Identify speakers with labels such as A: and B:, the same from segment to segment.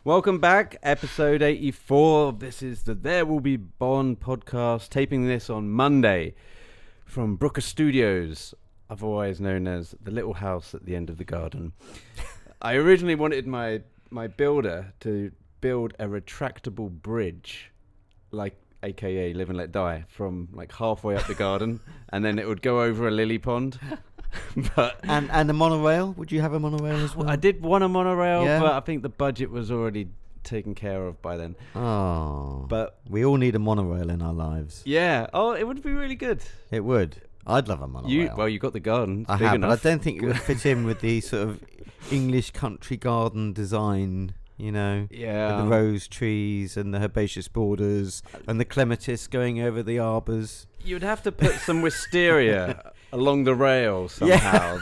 A: Welcome back, episode 84. This is the There Will Be Bond podcast, taping this on Monday from Brooker Studios, otherwise known as the little house at the end of the garden. I originally wanted my builder to build a retractable bridge, like aka Live and Let Die, from like halfway up the garden, and then it would go over a lily pond. But
B: and a monorail? Would you have a monorail as well?
A: I did want a monorail,
B: Yeah.
A: but I think the budget was already taken care of by then.
B: Oh,
A: But
B: we all need a monorail in our lives.
A: yeah, it would be really good.
B: It would. I'd love a monorail.
A: You got the garden. It's
B: I
A: big
B: have,
A: enough.
B: but I don't think it would fit in with the sort of English country garden design. You know,
A: Yeah.
B: with the rose trees and the herbaceous borders and the clematis going over the arbours.
A: You'd have to put some wisteria along the rail somehow,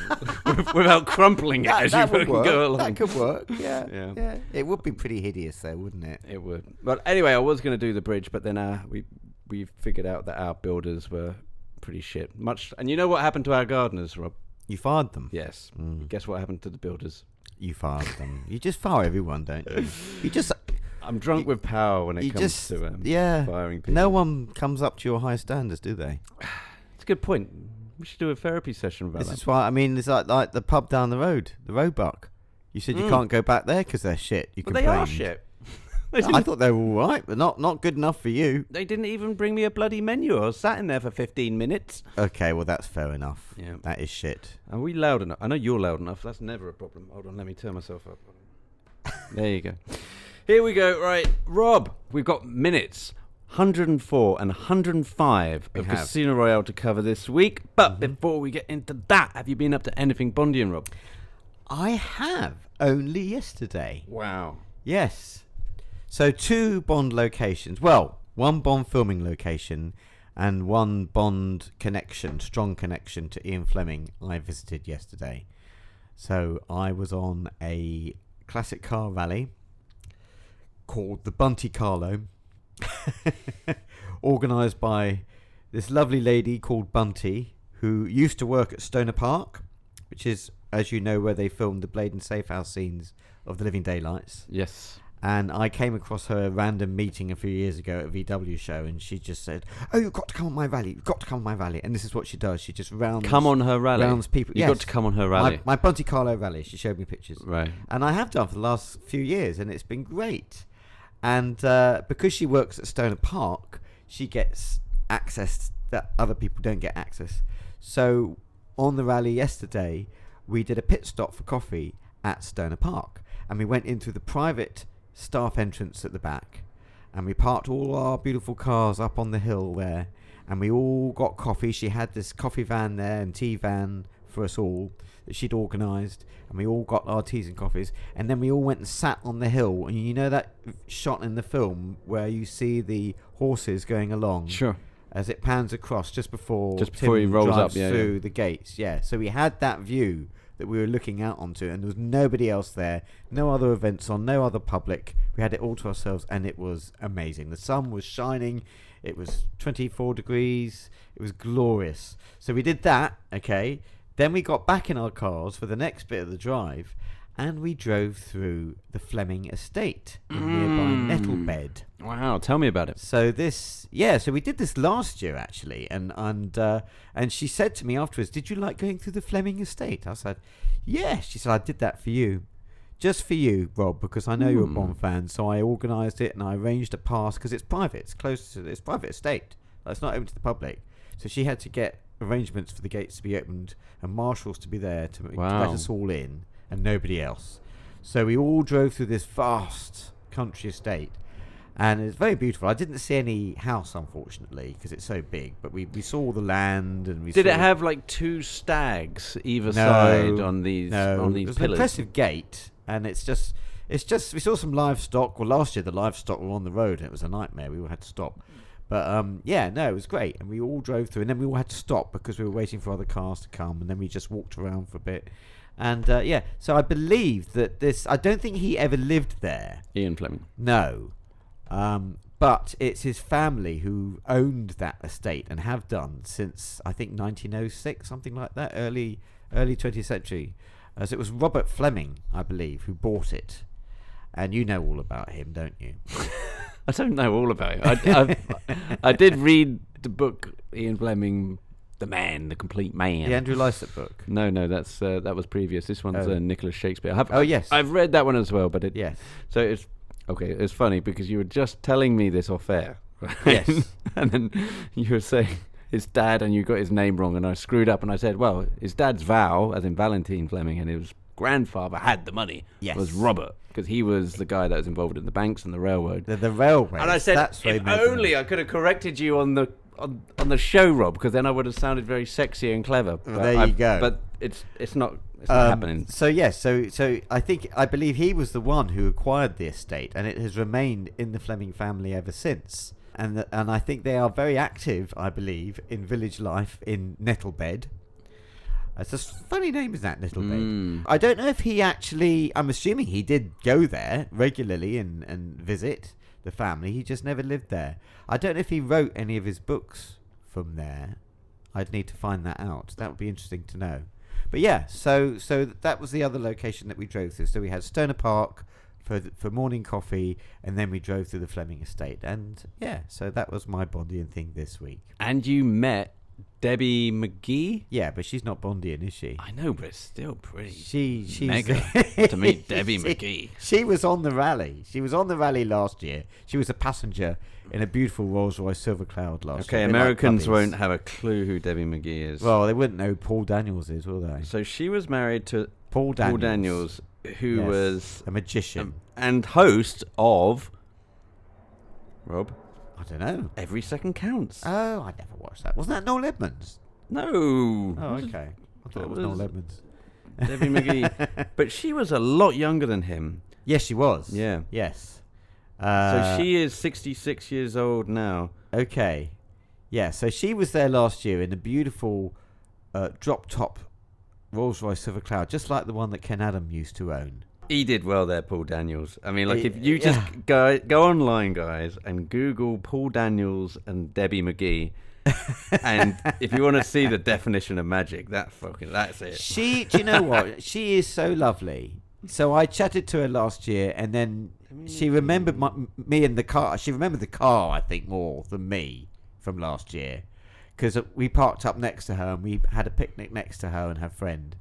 A: without crumpling it as you
B: would work.
A: go along.
B: That could work. Yeah,
A: Yeah.
B: yeah. It would be pretty hideous, though, wouldn't it?
A: It would. But anyway, I was going to do the bridge, but then we figured out that our builders were pretty shit. And you know what happened to our gardeners, Rob?
B: You fired them.
A: Yes.
B: Mm.
A: Guess what happened to the builders?
B: You fired them. You just fire everyone, don't you? You just.
A: I'm drunk with power when it comes to firing people.
B: No one comes up to your high standards, do they?
A: It's a good point. We should do a therapy session about
B: This
A: that.
B: is why, I mean, it's like the pub down the road, the Roebuck. You said you can't go back there because they're shit. You
A: But they
B: complained.
A: are shit.
B: I thought they were all right, but not good enough for you.
A: They didn't even bring me a bloody menu. I was sat in there for 15 minutes.
B: Okay, well, that's fair enough.
A: Yeah.
B: That is shit.
A: Are we loud enough? I know you're loud enough. That's never a problem. Hold on, let me turn myself up. There you go. Here we go. Right, Rob, we've got minutes. 104 and 105 of Casino Royale to cover this week. But before we get into that, have you been up to anything Bondian, Rob?
B: I have, only yesterday.
A: Wow.
B: Yes. So 2 Bond locations. Well, 1 Bond filming location and 1 Bond connection, strong connection to Ian Fleming I visited yesterday. So I was on a classic car rally called the Bunty Carlo, organised by this lovely lady called Bunty, who used to work at Stoner Park, which is, as you know, where they filmed the Blade and Safehouse scenes of The Living Daylights.
A: Yes.
B: And I came across her random meeting a few years ago at a VW show, and she just said, "Oh, you've got to come on my rally. You've got to come on my rally." And this is what she does. She just rounds people.
A: You've got to come on her rally.
B: My Bunty Carlo rally. She showed me pictures.
A: Right.
B: And I have done for the last few years, and it's been great. And because she works at Stoner Park, she gets access that other people don't get access. So on the rally yesterday, we did a pit stop for coffee at Stoner Park, and we went in through the private staff entrance at the back, and we parked all our beautiful cars up on the hill there, and we all got coffee. She had this coffee van there and tea van for us all that she'd organised, and we all got our teas and coffees, and then we all went and sat on the hill. And you know that shot in the film where you see the horses going along,
A: Sure.
B: as it pans across just before
A: he
B: Tim
A: rolls
B: drives
A: up
B: through the gates. Yeah, so we had that view that we were looking out onto, and there was nobody else there, no other events on, no other public. We had it all to ourselves, and it was amazing. The sun was shining. It was 24 degrees. It was glorious. So we did that, okay. Then we got back in our cars for the next bit of the drive, and we drove through the Fleming Estate in nearby Nettlebed.
A: Wow, tell me about it.
B: So so we did this last year actually, and she said to me afterwards, "Did you like going through the Fleming Estate?" I said, "Yeah." She said, "I did that for you, just for you, Rob, because I know you're a Bond fan. So I organised it and I arranged a pass because it's private. It's close to it's private estate. It's not open to the public. So she had to get arrangements for the gates to be opened and marshals to be there to let us all in and nobody else. So we all drove through this vast country estate." And it's very beautiful. I didn't see any house, unfortunately, because it's so big. But we saw all the land, and
A: Did it have like 2 stags either
B: No,
A: side on these
B: no.
A: on these
B: It was
A: pillars?
B: an impressive gate, and it's just we saw some livestock. Well, last year the livestock were on the road, and it was a nightmare. We all had to stop. But it was great, and we all drove through, and then we all had to stop because we were waiting for other cars to come, and then we just walked around for a bit. And so I believe that I don't think he ever lived there.
A: Ian Fleming.
B: No. But it's his family who owned that estate and have done since, I think, 1906, something like that, early 20th century. So it was Robert Fleming, I believe, who bought it. And you know all about him, don't you?
A: I don't know all about it. I did read the book Ian Fleming, The Man, The Complete Man.
B: The Andrew Lysett book.
A: No, that was previous. This one's Nicholas Shakespeare.
B: Yes.
A: I've read that one as well, but
B: yes.
A: So it's okay. It's funny because you were just telling me this off air, right?
B: Yes.
A: And then you were saying his dad, and you got his name wrong, and I screwed up, and I said, well, his dad's Val, as in Valentine Fleming, and his grandfather had the money.
B: Yes.
A: Was Robert, because he was the guy that was involved in the banks and the railroad.
B: The railway.
A: And I said, if only I could have corrected you on the show, Rob, because then I would have sounded very sexy and clever.
B: Well, there you go.
A: But it's not happening.
B: So yes, so I believe he was the one who acquired the estate, and it has remained in the Fleming family ever since. And I think they are very active, I believe, in village life in Nettlebed. It's a funny name, is that, Nettlebed? I don't know if he actually... I'm assuming he did go there regularly and visit the family. He just never lived there. I don't know if he wrote any of his books from there. I'd need to find that out. That would be interesting to know. But yeah, so that was the other location that we drove through. So we had Stoner Park for morning coffee, and then we drove through the Fleming estate. And yeah, so that was my Bondian thing this week.
A: And you met Debbie McGee?
B: Yeah, but she's not Bondian, is she?
A: I know, but it's still pretty
B: she's
A: mega to meet Debbie McGee.
B: She was on the rally. She was on the rally last year. She was a passenger in a beautiful Rolls-Royce Silver Cloud last year.
A: Okay, Americans won't have a clue who Debbie McGee is.
B: Well, they wouldn't know who Paul Daniels is, will they?
A: So she was married to
B: Paul
A: Daniels, who was
B: a magician
A: and host of Rob.
B: I don't know.
A: Every Second Counts.
B: Oh, I never watched that. Wasn't that Noel Edmonds?
A: No.
B: Oh, okay. I thought it was Noel Edmonds.
A: Debbie McGee. But she was a lot younger than him.
B: Yes, she was.
A: Yeah.
B: Yes.
A: So she is 66 years old now.
B: Okay. Yeah, so she was there last year in a beautiful drop-top Rolls-Royce Silver Cloud, just like the one that Ken Adam used to own.
A: He did well there, Paul Daniels. I mean, like, if you just go online, guys, and Google Paul Daniels and Debbie McGee, and if you want to see the definition of magic, that's it.
B: Do you know what? She is so lovely. So I chatted to her last year, and then she remembered me in the car. She remembered the car, I think, more than me from last year, because we parked up next to her, and we had a picnic next to her and her friend.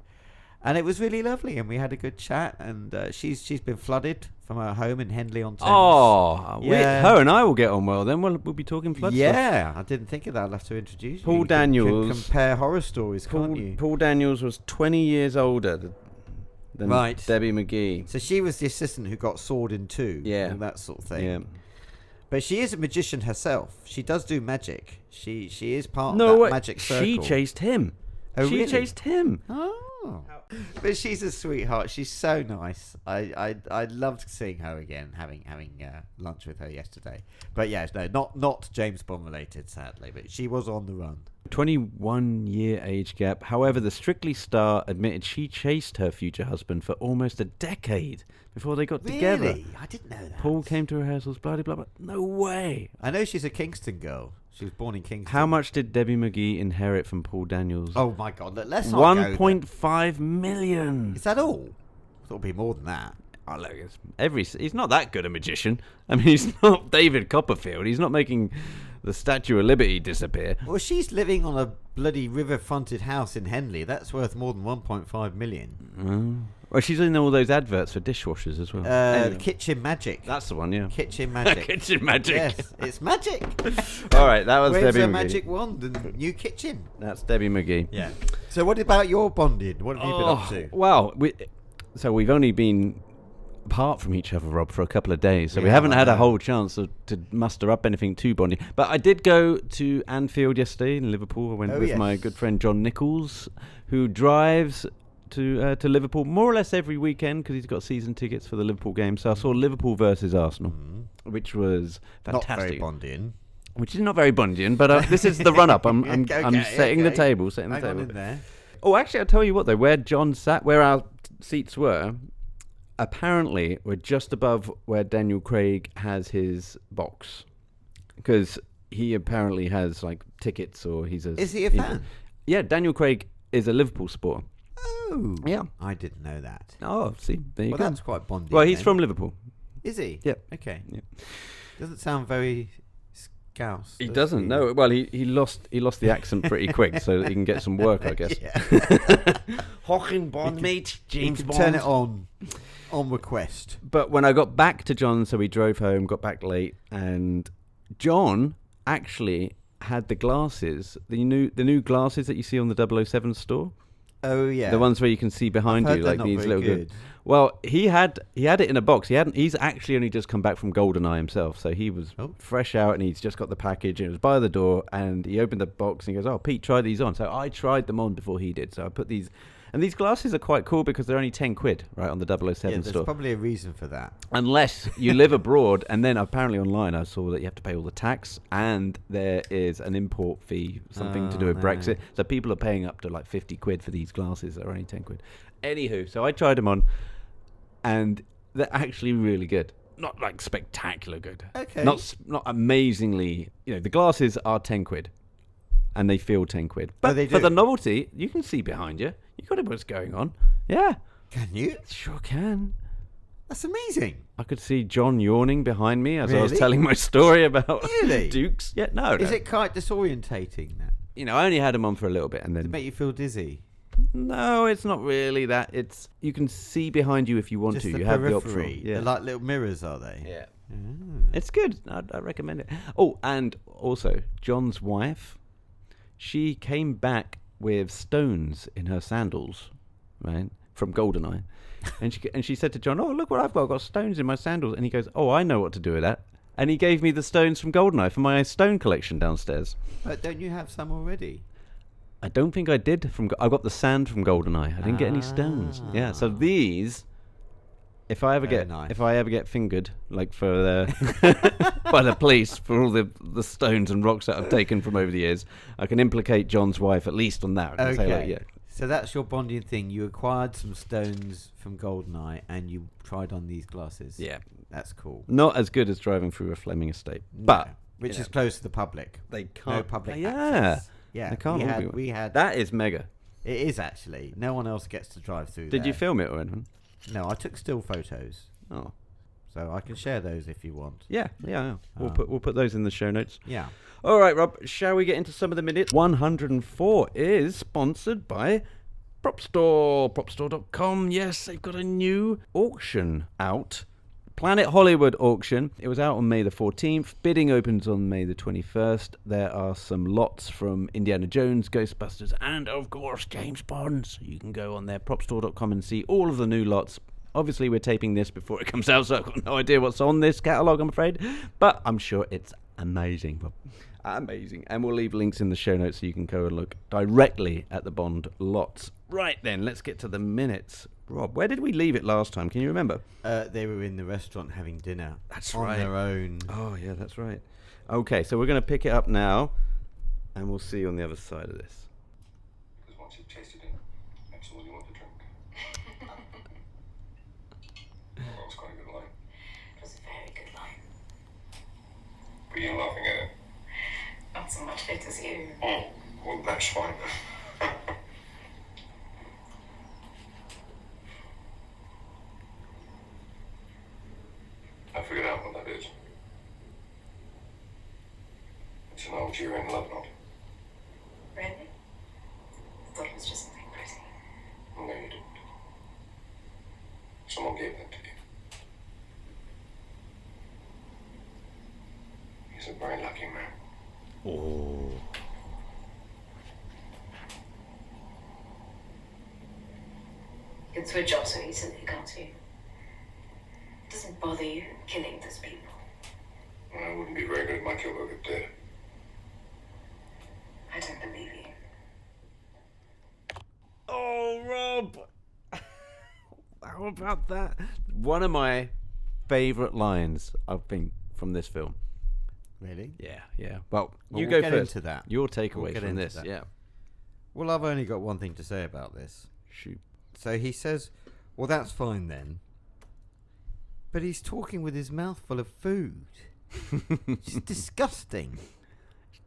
B: And it was really lovely, and we had a good chat. And she's been flooded from her home in Henley-on-Thames.
A: Oh,
B: yeah.
A: Her and I will get on well. Then we'll be talking flood stuff.
B: I didn't think of that. I'll have to introduce you.
A: Paul Daniels.
B: You can compare horror stories, can't you?
A: Paul Daniels was 20 years older than Debbie McGee.
B: So she was the assistant who got sawed in two.
A: Yeah.
B: And that sort of thing.
A: Yeah.
B: But she is a magician herself. She does do magic. She is part of that magic circle.
A: She chased him.
B: Oh,
A: she
B: really?
A: chased him.
B: Oh. But she's a sweetheart. She's so nice. I loved seeing her again, having lunch with her yesterday. But yes, no, not James Bond related, sadly. But she was on the run.
A: 21-year age gap. However, the Strictly star admitted she chased her future husband for almost a decade before they got together.
B: Really? I didn't know that.
A: Paul came to rehearsals, blah, blah, blah. No way.
B: I know she's a Kingston girl. She was born in Kingston.
A: How much did Debbie McGee inherit from Paul Daniels?
B: Oh my God! Let's not go there.
A: 1.5 million.
B: Is that all? I thought it'd be more than that.
A: Oh, look, he's not that good a magician. I mean, he's not David Copperfield. He's not making the Statue of Liberty disappear.
B: Well, she's living on a bloody river-fronted house in Henley. That's worth more than 1.5 million.
A: Well, she's in all those adverts for dishwashers as well. Anyway.
B: Kitchen Magic.
A: That's the one, yeah.
B: Kitchen Magic.
A: Kitchen Magic.
B: Yes, it's magic.
A: All right, that was
B: Where's
A: Debbie
B: her
A: McGee.
B: magic wand and new kitchen?
A: That's Debbie McGee.
B: Yeah. So what about your bonding? What have you been up to?
A: Well, we've only been apart from each other, Rob, for a couple of days, so we haven't had a whole chance to muster up anything too bonding. But I did go to Anfield yesterday in Liverpool. I went with my good friend John Nichols, who drives to Liverpool more or less every weekend because he's got season tickets for the Liverpool game. So I saw Liverpool versus Arsenal, which was fantastic.
B: Not very Bondian.
A: Which is not very Bondian, but this is the run-up. I'm setting the table.
B: Hang on in there.
A: Oh, actually, I'll tell you what, though. Where John sat, where our seats were, apparently we're just above where Daniel Craig has his box. Because he apparently has, like, tickets or he's a...
B: Is he a fan?
A: Yeah, Daniel Craig is a Liverpool supporter.
B: Oh.
A: Yeah.
B: I didn't know that.
A: Oh, see, there you go.
B: Well, that's quite Bondian.
A: Well, he's from Liverpool.
B: Is he?
A: Yep.
B: Okay.
A: Yep.
B: Doesn't sound very Scouse.
A: He doesn't. No. Well, he lost the accent pretty quick, so that he can get some work, I guess. Hocking Bond, mate. James Bond.
B: Turn it on request.
A: But when I got back to John, so we drove home, got back late, and John actually had the glasses, the new glasses that you see on the 007 store.
B: Oh yeah,
A: the ones where you can see behind you, like these little
B: good.
A: Well, he had it in a box. He's actually only just come back from GoldenEye himself, so he was fresh out, and he's just got the package, and it was by the door, and he opened the box and he goes, "Oh, Pete, try these on." So I tried them on before he did. So I put these. And these glasses are quite cool because they're only 10 quid, right, on the 007 store.
B: There's probably a reason for that.
A: Unless you live abroad, and then apparently online I saw that you have to pay all the tax, and there is an import fee, something to do with Brexit. So people are paying up to like 50 quid for these glasses that are only 10 quid. Anywho, so I tried them on, and they're actually really good. Not like spectacular good.
B: Okay.
A: Not amazingly, the glasses are 10 quid. And they feel 10 quid. But for the novelty, you can see behind you. You got to know what's going on. Yeah.
B: Can you?
A: Sure can.
B: That's amazing.
A: I could see John yawning behind me as I was telling my story about Dukes. Yeah, no.
B: Is it quite disorientating? That?
A: I only had them on for a little bit, and then.
B: Does it make you feel dizzy?
A: No, it's not really that. It's you can see behind you if you want to. You have the option.
B: Yeah. They're like little mirrors, are they?
A: Yeah. It's good. I recommend it. Oh, and also John's wife. She came back with stones in her sandals, right, from GoldenEye. And she said to John, "Oh, look what I've got. I've got stones in my sandals." And he goes, "Oh, I know what to do with that." And he gave me the stones from GoldenEye for my stone collection downstairs.
B: But don't you have some already?
A: I don't think I did. I got the sand from GoldenEye. I didn't get any stones. Yeah, so these... If I ever get fingered, like for by the police for all the stones and rocks that I've taken from over the years, I can implicate John's wife at least on that.
B: Okay.
A: Say, like, yeah.
B: So that's your Bondian thing. You acquired some stones from GoldenEye and you tried on these glasses.
A: Yeah,
B: that's cool.
A: Not as good as driving through a Fleming Estate, but
B: which is close to the public.
A: They can't.
B: No public access. Yeah,
A: they can't.
B: We had.
A: That is mega.
B: It is actually. No one else gets to drive through.
A: Did you film it or anything?
B: No, I took still photos.
A: Oh,
B: so I can share those if you want.
A: Yeah. We'll put those in the show notes.
B: Yeah.
A: All right, Rob. Shall we get into some of the minutes? 104 is sponsored by PropStore. PropStore.com. Yes, they've got a new auction out. Planet Hollywood auction. It was out on May the 14th. Bidding opens on May the 21st. There are some lots from Indiana Jones, Ghostbusters, and of course James Bond. So you can go on there, propstore.com, and see all of the new lots. Obviously, we're taping this before it comes out, so I've got no idea what's on this catalogue, I'm afraid. But I'm sure it's amazing. Amazing. And we'll leave links in the show notes so you can go and look directly at the Bond lots. Right then, let's get to the minutes. Rob, where did we leave it last time? Can you remember?
B: They were in the restaurant having dinner.
A: That's
B: on
A: right.
B: their own.
A: Oh, yeah, that's right. Okay, so we're going to pick it up now, and we'll see you on the other side of this.
C: Because once you've tasted it, that's all you want to drink. Well, that was quite a good line.
D: It was a very good line.
C: Were you laughing at it?
D: Not so much it as you.
C: Oh, well, that's fine. I figured out what that is. It's an Algerian love knot.
D: Really? I thought it was just something pretty.
C: No, you didn't. Someone gave that to you. He's a very lucky man.
A: Oh.
D: You can switch off so easily, can't you? It doesn't bother you killing those people.
C: I wouldn't be very good at my job if it did.
D: I don't believe you.
A: Oh, Rob! How about that? One of my favourite lines, I think, from this film.
B: Really?
A: Yeah. Well, you
B: we'll
A: go
B: get
A: first.
B: into that.
A: Your takeaway
B: get
A: from
B: into
A: this,
B: that.
A: yeah.
B: Well, I've only got one thing to say about this.
A: Shoot.
B: So he says, well, that's fine then. But he's talking with his mouth full of food. It's disgusting.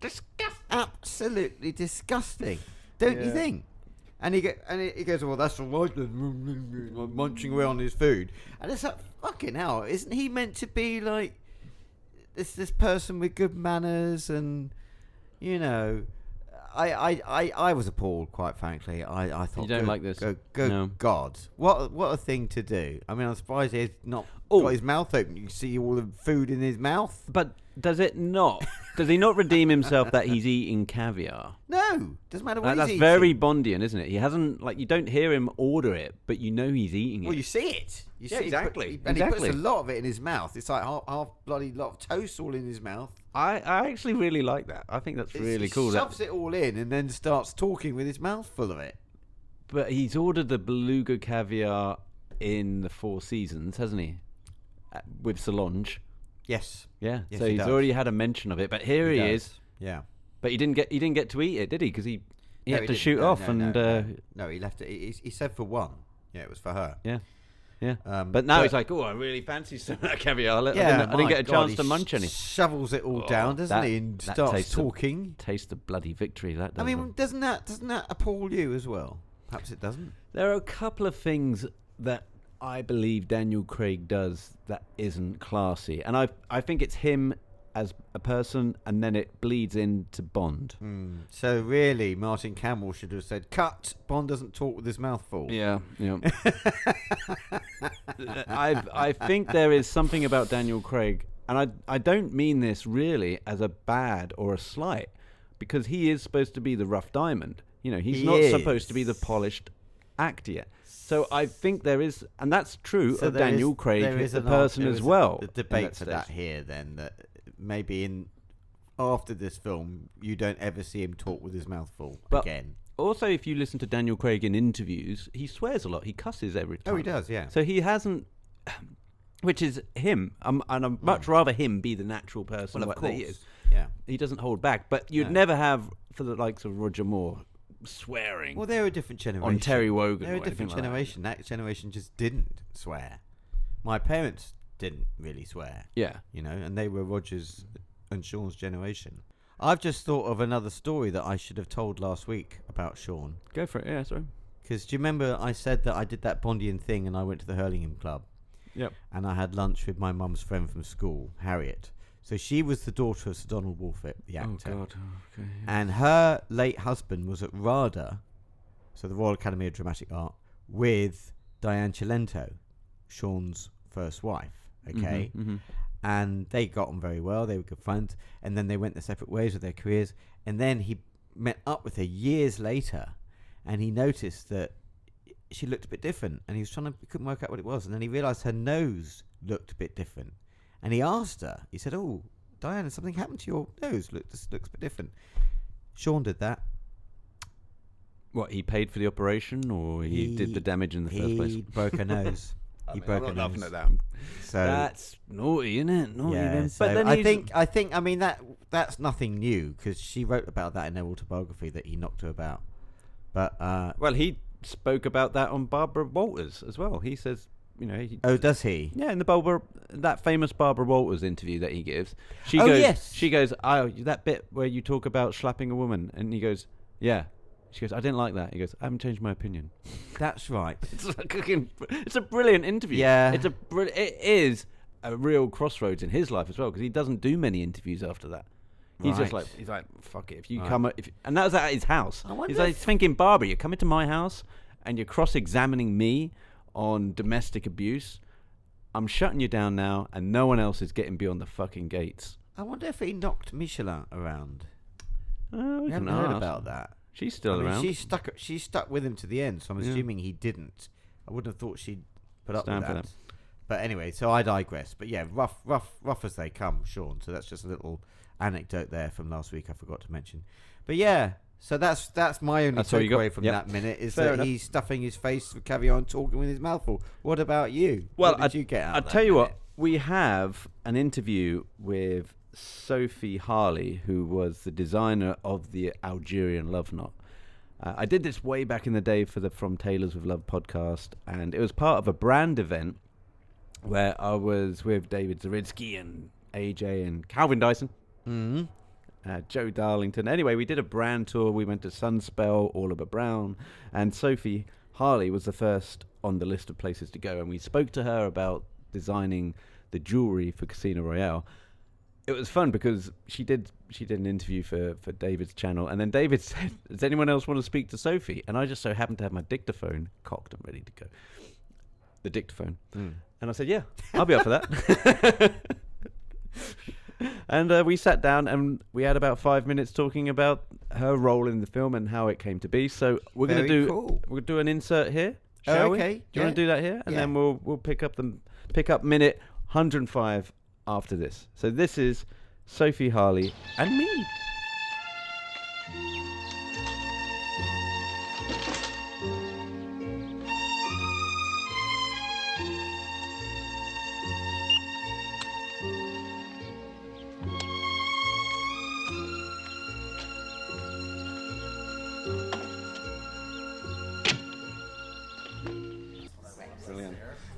A: Disgusting.
B: Absolutely disgusting. Don't you think? And he goes, well, that's all right, munching away on his food. And it's like, fucking hell, isn't he meant to be like this person with good manners? And you know, I was appalled, quite frankly. I thought,
A: You don't like this?
B: Good
A: No.
B: God, what a thing to do. I mean, I'm surprised he's not got his mouth open. You can see all the food in his mouth.
A: But does it not? Does he not redeem himself that he's eating caviar?
B: No, doesn't matter what he's
A: That's
B: eating.
A: very Bondian, isn't it? He hasn't, like, you don't hear him order it, but you know he's eating it.
B: Well, you see it. You
A: Yeah,
B: see
A: exactly.
B: and
A: Exactly.
B: he puts a lot of it in his mouth. It's like half bloody lot of toast all in his mouth.
A: I actually really like that. I think that's really cool.
B: He shoves it all in and then starts talking with his mouth full of it.
A: But he's ordered the beluga caviar in the Four Seasons, hasn't he? With Solange.
B: Yes.
A: Yeah.
B: Yes,
A: So
B: he
A: he's
B: does.
A: already had a mention of it. But here he
B: does.
A: is.
B: Yeah.
A: But he didn't get to eat it, did he? Because he
B: No,
A: had
B: he
A: to
B: didn't.
A: shoot
B: No,
A: off,
B: no, he left it. He said for one. Yeah, it was for her.
A: yeah. Yeah.
B: Um,
A: but now
B: but-
A: he's like, oh, I really fancy some of that caviar. I
B: Yeah,
A: didn't
B: my
A: get a
B: God,
A: chance
B: he
A: to munch any.
B: Shovels it all
A: Oh,
B: down, doesn't
A: that-
B: he? And
A: that
B: starts
A: tastes of-
B: talking.
A: Taste the bloody victory, that does.
B: I mean, doesn't that appall you as well? Perhaps it doesn't.
A: There are a couple of things that I believe Daniel Craig does that isn't classy. And I think it's him as a person, and then it bleeds into Bond.
B: So really, Martin Campbell should have said, "Cut. Bond doesn't talk with his mouth full."
A: Yeah. I think there is something about Daniel Craig, and I don't mean this really as a bad or a slight, because he is supposed to be the rough diamond. You know, he's
B: He
A: not
B: is.
A: supposed to be the polished actor yet. So I think there is, and that's true
B: So
A: of
B: there
A: Daniel
B: is-
A: Craig,
B: there is
A: the
B: an
A: person
B: there
A: as
B: is
A: well.
B: The
A: in
B: debate for
A: stage.
B: that here, then, that maybe after this film, you don't ever see him talk with his mouth full
A: But
B: again.
A: Also, if you listen to Daniel Craig in interviews, he swears a lot. He cusses every time.
B: Oh, he does, yeah.
A: So he hasn't, which is him. And I'd much rather him be the natural person
B: Well, of
A: that he
B: course.
A: is.
B: Yeah.
A: He doesn't hold back. But you'd
B: No.
A: never have, for the likes of Roger Moore, swearing
B: Well, they're a different generation.
A: on Terry Wogan.
B: They're
A: or
B: a different
A: anything like
B: generation. That generation just didn't swear. My parents didn't really swear.
A: that. Yeah.
B: You know, and they were Roger's and Sean's generation. I've just thought of another story that I should have told last week about Sean.
A: Go for it. Yeah, sorry.
B: Because do you remember I said that I did that Bondian thing and I went to the Hurlingham Club
A: Yep.
B: and I had lunch with my mum's friend from school, Harriet. So she was the daughter of Sir Donald Wolfett, the actor.
A: Oh, God. Okay.
B: And her late husband was at RADA, so the Royal Academy of Dramatic Art, with Diane Cilento, Sean's first wife. Okay?
A: Mhm.
B: And they got on very well. They were good friends. And then they went their separate ways with their careers. And then he met up with her years later, and he noticed that she looked a bit different. And he was couldn't work out what it was. And then he realised her nose looked a bit different. And he asked her. He said, "Oh, Diana, has something happened to your nose? This looks a bit different." Sean did that.
A: What, he paid for the operation, or he did the damage in the first place?
B: He broke her nose. He broke her
A: I'm not laughing
B: nose.
A: at that.
B: So
A: That's naughty, isn't it? Naughty,
B: yeah,
A: then.
B: so
A: But then
B: I think I mean that's nothing new because she wrote about that in her autobiography that he knocked her about. But
A: well, he spoke about that on Barbara Walters as well. He says, you know,
B: oh, does he?
A: yeah, in that famous Barbara Walters interview that he gives, she
B: Oh,
A: goes,
B: yes.
A: she goes, oh, that bit where you talk about slapping a woman, and he goes, yeah. She goes, I didn't like that. He goes, I haven't changed my opinion.
B: That's right.
A: It's a brilliant interview.
B: Yeah.
A: It is a real crossroads in his life as well, because he doesn't do many interviews after that. He's just
B: Right.
A: like, fuck it. If you
B: Right.
A: come, and that was at his house.
B: I wonder
A: He's like
B: if-
A: thinking, Barbara, you're coming to my house and you're cross-examining me on domestic abuse. I'm shutting you down now, and no one else is getting beyond the fucking gates.
B: I wonder if he knocked Michelin around.
A: Oh, we
B: We
A: can
B: haven't heard
A: ask.
B: about that.
A: She's still
B: I mean,
A: around.
B: She stuck with him to the end, so I'm
A: Yeah.
B: assuming he didn't. I wouldn't have thought she'd put up
A: Stand
B: with
A: for
B: that.
A: them.
B: But anyway, so I digress. But yeah, rough as they come, Sean. So that's just a little anecdote there from last week I forgot to mention. But yeah, so that's my only
A: That's all you got?
B: takeaway from
A: Yep.
B: that minute is
A: Fair
B: that
A: enough.
B: he's stuffing his face with caviar and talking with his mouth full. What about you?
A: Well,
B: what did you get out
A: I'll
B: of that
A: tell you
B: minute?
A: what, we have an interview with Sophie Harley, who was the designer of the Algerian Love Knot. I did this way back in the day for the From Tailors with Love podcast, and it was part of a brand event where I was with David Zaritsky and AJ and Calvin Dyson.
B: Mhm.
A: Joe Darlington. Anyway, we did a brand tour. We went to Sunspell, Oliver Brown, and Sophie Harley was the first on the list of places to go. And we spoke to her about designing the jewelry for Casino Royale. It was fun because she did an interview for David's channel, and then David said, "Does anyone else want to speak to Sophie?" And I just so happened to have my dictaphone cocked and ready to go. The dictaphone. And I said, "Yeah, I'll be up for that." And we sat down and we had about 5 minutes talking about her role in the film and how it came to be. So we're going to do an insert here, shall we?
B: Okay.
A: Do you want to do that here? And then we'll pick up minute 105 after this. So this is Sophie Harley and me.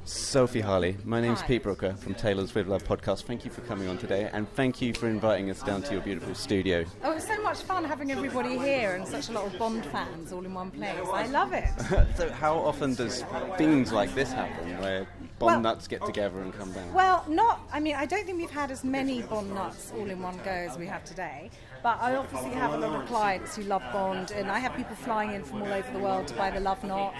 A: Sophie Harley. My name's Pete Brooker from Taylor's With Love podcast. Thank you for coming on today, and thank you for inviting us down to your beautiful studio.
E: Oh, it's so much fun having everybody here and such a lot of Bond fans all in one place. I love it.
A: So how often does things like this happen, where Bond nuts get together and come down?
E: Well, I don't think we've had as many Bond nuts all in one go as we have today. But I obviously have a lot of clients who love Bond, and I have people flying in from all over the world to buy the Love Knot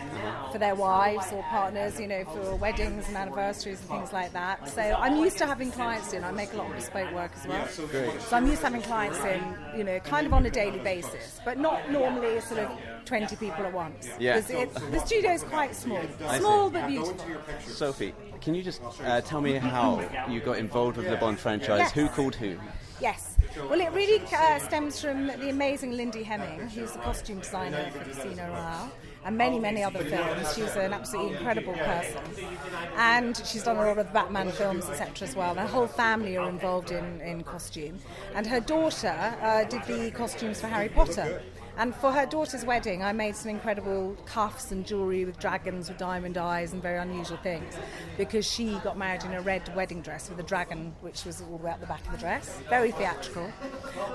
E: for their wives or partners, for weddings and anniversaries and things like that. So I'm used to having clients in. I make a lot of bespoke work as well.
A: Great.
E: So I'm used to having clients in, kind of on a daily basis, but not normally sort of 20 people at once.
A: Yeah.
E: The studio is quite small. Small but beautiful.
A: Sophie, can you just tell me how you got involved with the Bond franchise?
E: Yes.
A: Who called who?
E: Yes. Well, it really stems from the amazing Lindy Hemming, who's the costume designer for Casino Royale and many, many other films. She's an absolutely incredible person. And she's done a lot of Batman films, etc. as well. And her whole family are involved in costume. And her daughter did the costumes for Harry Potter. And for her daughter's wedding, I made some incredible cuffs and jewellery with dragons with diamond eyes and very unusual things, because she got married in a red wedding dress with a dragon, which was all the way up the back of the dress. Very theatrical.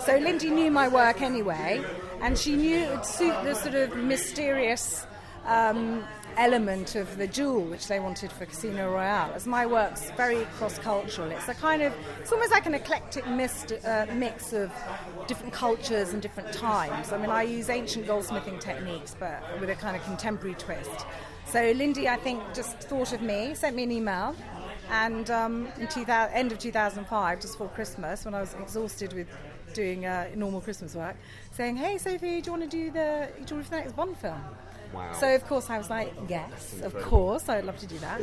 E: So Lindy knew my work anyway, and she knew it would suit the sort of mysterious element of the jewel which they wanted for Casino Royale, as my work's very cross-cultural. It's almost like an eclectic mix of different cultures and different times. I mean, I use ancient goldsmithing techniques but with a kind of contemporary twist. So Lindy, I think, just thought of me, sent me an email, and end of 2005, just before Christmas, when I was exhausted with doing normal Christmas work, saying, "Hey Sophie, do you want to do the jewelry for the next Bond film?"
A: Wow.
E: So, of course, I was like, yes, of course, I'd love to do that.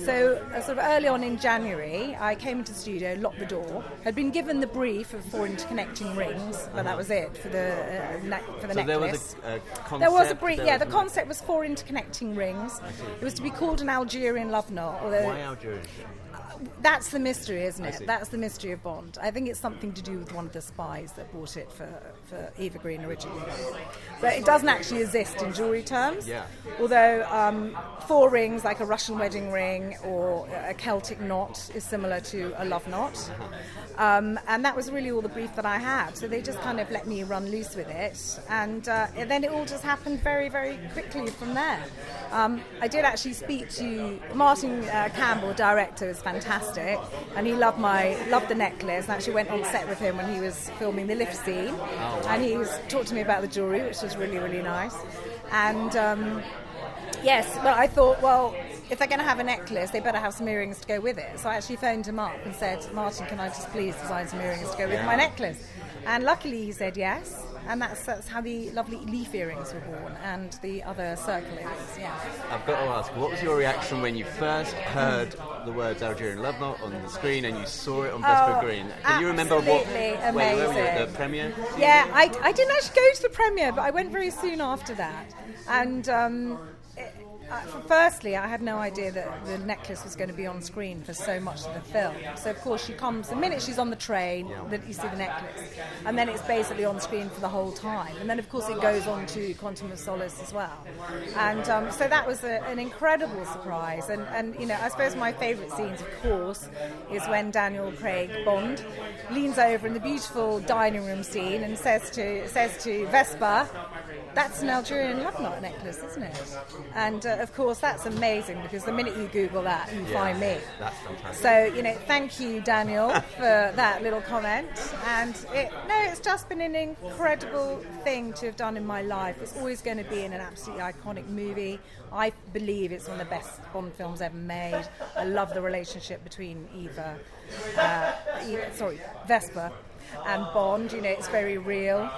E: So, sort of early on in January, I came into the studio, locked the door, had been given the brief of 4 interconnecting rings, but that was it for the necklace.
A: There was a concept?
E: There was a brief, the concept was 4 interconnecting rings. It was to be called an Algerian Love Knot.
A: Why Algerian?
E: That's the mystery, isn't it? That's the mystery of Bond. I think it's something to do with one of the spies that bought it for Eva Green originally. But it doesn't actually exist in jewellery terms.
A: Yeah.
E: Although 4 rings, like a Russian wedding ring or a Celtic knot, is similar to a love knot. And that was really all the brief that I had. So they just kind of let me run loose with it. And then it all just happened very, very quickly from there. I did actually speak to Martin Campbell, director, is fantastic, and he loved the necklace, and actually went on set with him when he was filming the lift scene. And he talked to me about the jewellery, which was really, really nice. And yes, but I thought, well, if they're going to have a necklace, they better have some earrings to go with it. So I actually phoned him up and said, "Martin, can I just please design some earrings to go with my necklace?" And luckily he said yes, and that's how the lovely leaf earrings were born, and the other circle earrings, yeah.
A: I've got to ask, what was your reaction when you first heard the words Algerian Love Knot on the screen and you saw it on Vesper Green? Can you remember where
E: amazing.
A: were you at the premiere?
E: Yeah, I didn't actually go to the premiere, but I went very soon after that. And firstly, I had no idea that the necklace was going to be on screen for so much of the film. So, of course, she comes, the minute she's on the train, that you see the necklace. And then it's basically on screen for the whole time. And then, of course, it goes on to Quantum of Solace as well. And so that was an incredible surprise. And, you know, I suppose my favourite scenes, of course, is when Daniel Craig Bond leans over in the beautiful dining room scene and says to Vesper, "That's an Algerian Love Knot Necklace, isn't it?" And of course, that's amazing because the minute you Google that, you find me.
B: That's fantastic.
E: So, you know, thank you, Daniel, for that little comment. And it's just been an incredible thing to have done in my life. It's always going to be in an absolutely iconic movie. I believe it's one of the best Bond films ever made. I love the relationship between Vesper and Bond. You know, it's very real,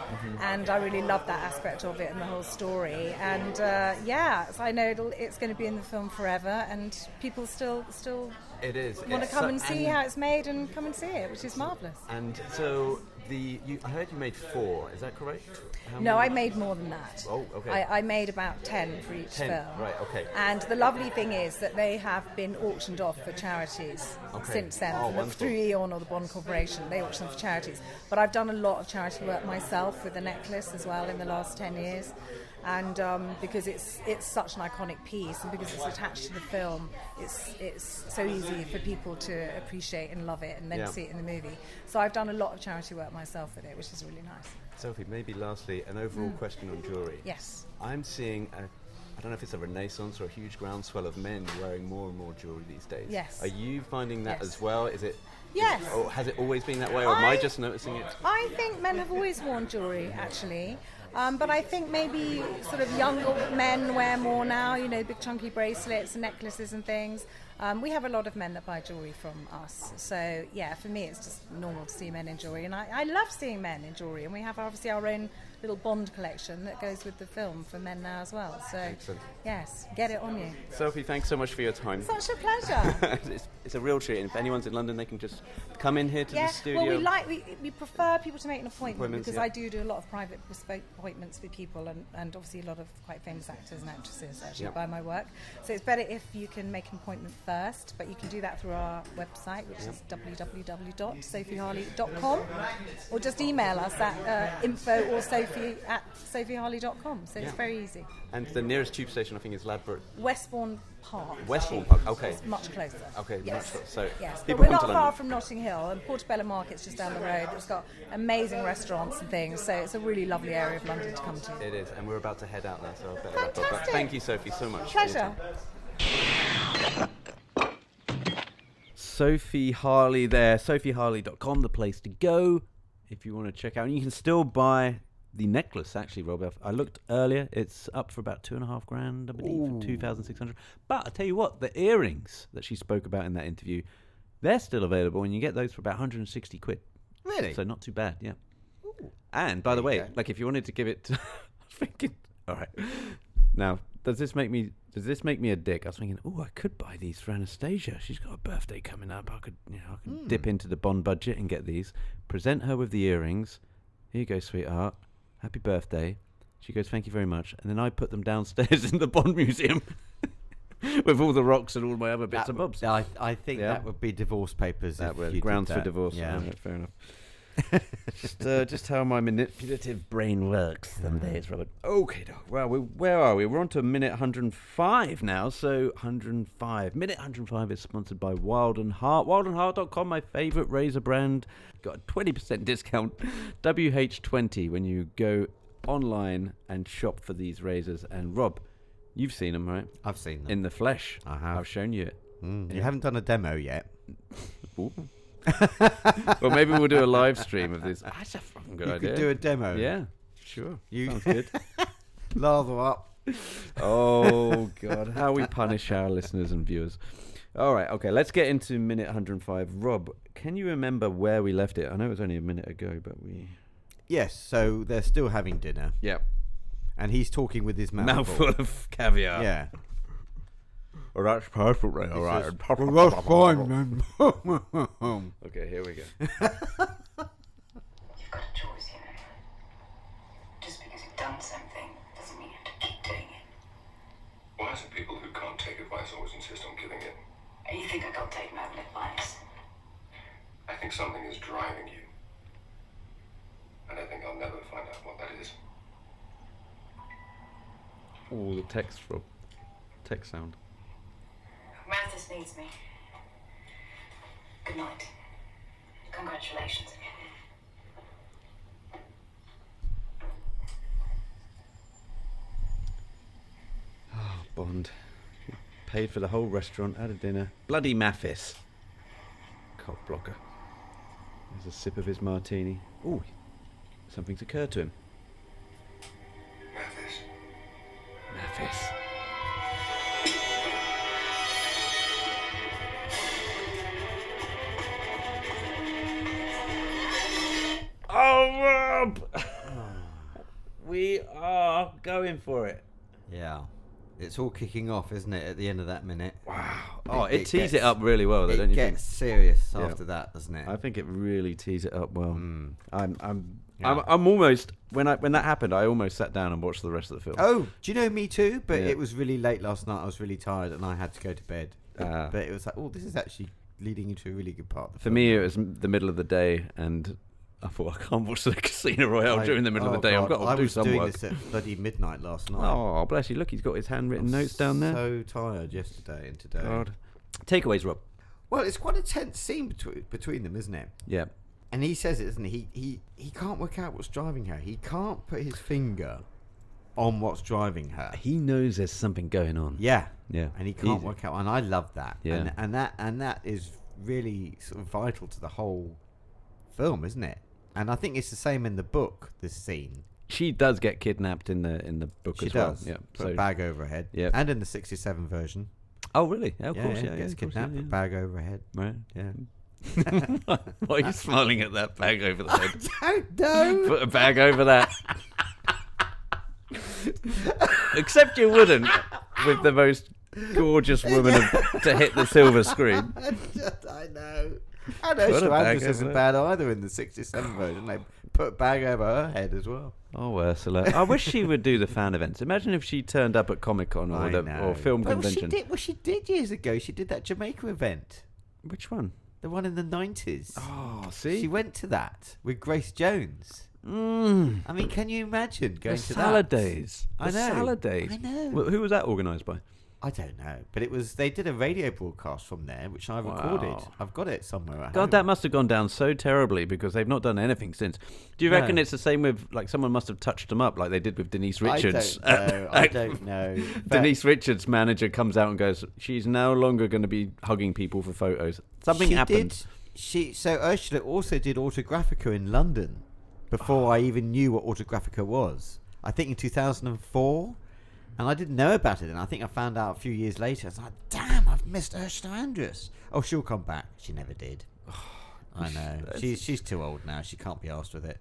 E: and I really love that aspect of it and the whole story. And so I know it's going to be in the film forever, and people still
A: It is.
E: want to come and see how it's made and come and see it, which is marvellous.
A: And so I heard you made 4. Is that correct?
E: No, I made more than that.
A: Oh, okay.
E: I made about 10 for each
A: 10,
E: film.
A: right, okay.
E: And the lovely thing is that they have been auctioned off for charities since then. Through Eon or the Bond Corporation, they auction them for charities. But I've done a lot of charity work myself with the necklace as well in the last 10 years. And because it's such an iconic piece, and because it's attached to the film, it's so easy for people to appreciate and love it and then see it in the movie. So I've done a lot of charity work myself with it, which is really nice.
A: Sophie, maybe lastly, an overall question on jewellery.
E: Yes.
A: I'm seeing I don't know if it's a renaissance or a huge groundswell of men wearing more and more jewellery these days.
E: Yes.
A: Are you finding that
E: Yes.
A: as well? Is it?
E: Yes.
A: Or has it always been that way, or am I just noticing it?
E: I think men have always worn jewellery, actually. But I think maybe sort of younger men wear more now, you know, big chunky bracelets and necklaces and things. We have a lot of men that buy jewellery from us. So, yeah, for me it's just normal to see men in jewellery. And I love seeing men in jewellery. And we have obviously our own little Bond collection that goes with the film for men now as well. So,
A: Excellent.
E: yes, get it on you.
A: Sophie, thanks so much for your time.
E: Such a pleasure.
A: It's a real treat. And if anyone's in London, they can just come in here to the studio.
E: Well, we prefer people to make an appointment because
A: yeah.
E: I do a lot of private bespoke appointments with people and obviously a lot of quite famous actors and actresses actually buy my work. So it's better if you can make an appointment first, but you can do that through our website, which is www.sophieharley.com, or just email us at info@sophieharley.com. So it's very easy.
A: And the nearest tube station, I think, is Ladbroke.
E: Westbourne Park.
A: Westbourne Park, okay.
E: It's much closer.
A: Okay,
E: yes.
A: much closer. So
E: yes, but
A: people
E: we're
A: come
E: not
A: to
E: far
A: London.
E: from Notting Hill, and Portobello Market's just down the road. It's got amazing restaurants and things, so it's a really lovely area of London to come to.
A: It is, and we're about to head out now, so I better wrap up. But
E: Fantastic.
A: thank you, Sophie, so much. for your
E: Pleasure.
A: time. Sophie Harley there, sophieharley.com, the place to go if you want to check out. And you can still buy the necklace, actually, Rob. I looked earlier. It's up for about $2,500, I believe, 2,600. But I tell you what, the earrings that she spoke about in that interview, they're still available, and you get those for about 160 quid.
B: Really?
A: So not too bad, yeah. Ooh. And by the way, like if you wanted to give it to, I was thinking, all right. Now, does this make me a dick? I was thinking, oh, I could buy these for Anastasia. She's got a birthday coming up. I could dip into the Bond budget and get these. Present her with the earrings. Here you go, sweetheart. Happy birthday. She goes, thank you very much. And then I put them downstairs in the Bond Museum with all the rocks and all my other bits and bobs.
B: I think that would be divorce papers.
A: That
B: if
A: would
B: you
A: grounds
B: did
A: for
B: that.
A: divorce.
B: Yeah.
A: Right, fair enough. just how my manipulative brain works some days, Robert. Okay, dog. Well, where are we? We're on to minute 105 now. So 105. Minute 105 is sponsored by Wild and Heart. WildandHeart.com, my favourite razor brand. Got a 20% discount. WH20 when you go online and shop for these razors. And Rob, you've seen them, right?
B: I've seen them.
A: In the flesh.
B: I have.
A: I've shown you it.
B: You haven't done a demo yet.
A: Ooh. Well, maybe we'll do a live stream of this. That's a fucking good
B: You
A: idea.
B: could do a demo.
A: Yeah, sure. Sounds good.
B: Lather up.
A: Oh, God. How we punish our listeners and viewers. All right, okay, let's get into minute 105. Rob, can you remember where we left it? I know it was only a minute ago, but we...
B: Yes, so they're still having dinner.
A: Yeah.
B: And he's talking with his mouth
A: Mouthful of caviar.
B: Yeah.
A: Oh, that's perfectly all right.
B: Well, that's fine, man.
A: Okay, here we go.
D: You've got a choice, you know. Just because you've done something doesn't mean you have to keep doing it.
C: Why is it people who insist on killing it.
D: You think I got taken over advice?
C: I think something is driving you. And I think I'll never find out what that is.
A: Oh, the text sound.
D: Mathis needs me. Good night. Congratulations again.
A: Oh, Bond. Paid for the whole restaurant, had a dinner. Bloody Mathis. Cock blocker. There's a sip of his martini. Ooh, something's occurred to him.
C: Mathis.
A: Mathis. Oh, Rob! We are going for it.
B: Yeah. It's all kicking off, isn't it, at the end of that minute?
A: Wow. Oh, it tees it up really well, though, don't
B: It
A: you think?
B: gets serious
A: Yeah.
B: after that, doesn't it?
A: I think it really tees it up well.
B: Yeah.
A: I'm almost when that happened, I almost sat down and watched the rest of the film.
B: Oh, do you know, me too? But
A: Yeah.
B: it was really late last night. I was really tired and I had to go to bed.
A: Ah.
B: But it was like, oh, this is actually leading into a really good part of the
A: For
B: film.
A: me, it was the middle of the day, and I thought I can't watch the Casino Royale during the middle of the day. I've got to do some
B: I was doing
A: work.
B: this at bloody midnight last night.
A: Oh, bless you! Look, he's got his handwritten notes down there.
B: So tired yesterday and today.
A: God. Takeaways, Rob.
B: Well, it's quite a tense scene between them, isn't it?
A: Yeah.
B: And he says it, isn't he? He can't work out what's driving her. He can't put his finger on what's driving her.
A: He knows there's something going on.
B: Yeah.
A: Yeah.
B: And he can't work out, and I love that.
A: Yeah.
B: And that is really sort of vital to the whole film, isn't it? And I think it's the same in the book, this scene.
A: She does get kidnapped in the book
B: She
A: as well.
B: does.
A: Yeah.
B: Put a bag over her head.
A: Yeah.
B: And in the 67 version.
A: Oh, really? Yeah, of course. Yeah,
B: gets
A: of course,
B: kidnapped,
A: yeah,
B: put a bag over her head.
A: Right.
B: Yeah.
A: Why are you smiling at that bag over the head?
B: I don't know.
A: Put a bag over that. Except you wouldn't with the most gorgeous woman to hit the silver screen.
B: I know. I know
A: Put a bag
B: Stranders
A: over
B: isn't
A: it.
B: bad either in the 67 version. They put a bag over her head as well.
A: Oh, Ursula. I wish she would do the fan events. Imagine if she turned up at Comic-Con
B: I
A: or
B: know.
A: film
B: Well,
A: convention.
B: she did years ago. She did that Jamaica event.
A: Which one?
B: The one in the 90s.
A: Oh, see?
B: She went to that with Grace Jones.
A: Mm.
B: I mean, can you imagine going
A: The
B: to
A: salad
B: that?
A: days.
B: I
A: The
B: know.
A: salad days.
B: I know.
A: Well, who was that organised by?
B: I don't know, but it was. They did a radio broadcast from there, which I recorded.
A: Wow.
B: I've got it somewhere. At
A: God,
B: home.
A: that must have gone down so terribly because they've not done anything since. Do you reckon
B: No.
A: it's the same with, like, someone must have touched them up like they did with Denise Richards?
B: I don't know. But
A: Denise Richards' manager comes out and goes, she's no longer going to be hugging people for photos. Something
B: she
A: happened.
B: So Ursula also did Autographica in London before I even knew what Autographica was. I think in 2004. And I didn't know about it, and I think I found out a few years later. I was like, damn, I've missed Ursula Andress. Oh, she'll come back. She never did. I know. She's too old now. She can't be asked with it.